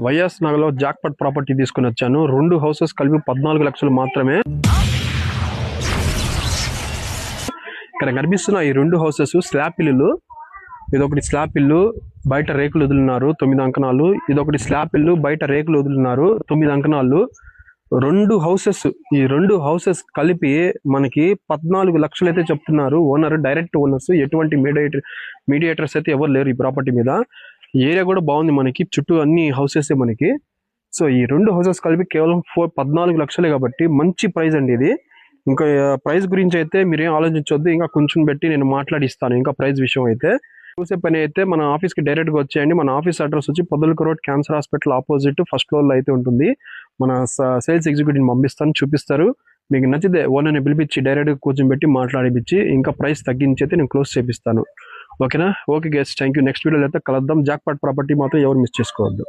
YS నగర్లో jackpot property తీసుకుని వచ్చాను. 2 హౌసెస్ కలిపి 14 లక్షలు మాత్రమే. ఇక్కడ కనిపిస్తున్న ఈ 2 హౌసెస్ స్లాబ్ ఇల్లులు. ఇదొకటి స్లాబ్ ఇల్లు, బయట రేకులు వదులున్నారు 9 అంకణాలు. ఇదొకటి స్లాబ్ ఇల్లు, బయట రేకులు వదులున్నారు 9 అంకణాలు. 2 హౌసెస్, ఈ 2 హౌసెస్ కలిపి మనకి 14 లక్షలు అయితే చెప్తున్నారు ఓనర్, డైరెక్ట్ ఓనర్స్. ఎటువంటి మీడియేటర్స్ అయితే ఎవరు లేరు ఈ ప్రాపర్టీ మీద. ఏరియా కూడా బాగుంది, మనకి చుట్టూ అన్ని హౌసెస్ మనకి. సో ఈ 2 హౌసెస్ కలిపి కేవలం 14 లక్షలే కాబట్టి మంచి ప్రైస్ అండి ఇది. ఇంకా ప్రైస్ గురించి అయితే మీరేం ఆలోచించొద్దు, ఇంకా కొంచెం పెట్టి నేను మాట్లాడిస్తాను. ఇంకా ప్రైస్ విషయం అయితే చూసే పని అయితే మన ఆఫీస్కి డైరెక్ట్గా వచ్చేయండి. మన ఆఫీస్ అడ్రస్ వచ్చి పొదలక road, cancer hospital opposite, first ఫ్లోర్లో అయితే ఉంటుంది. మన సేల్స్ ఎగ్జిక్యూటివ్ని పంపిస్తాను, చూపిస్తారు. మీకు నచ్చితే ఓనర్ని పిలిపించి డైరెక్ట్గా కూర్చోబెట్టి మాట్లాడిపించి ఇంకా ప్రైస్ తగ్గించి అయితే నేను క్లోజ్ చేపిస్తాను. ఓకేనా? Okay guys, thank you. Next వీడియోలో అయితే కలుద్దాం. జాక్పాట్ ప్రాపర్టీ మాత్రం ఎవరు మిస్ చేసుకోవద్దు.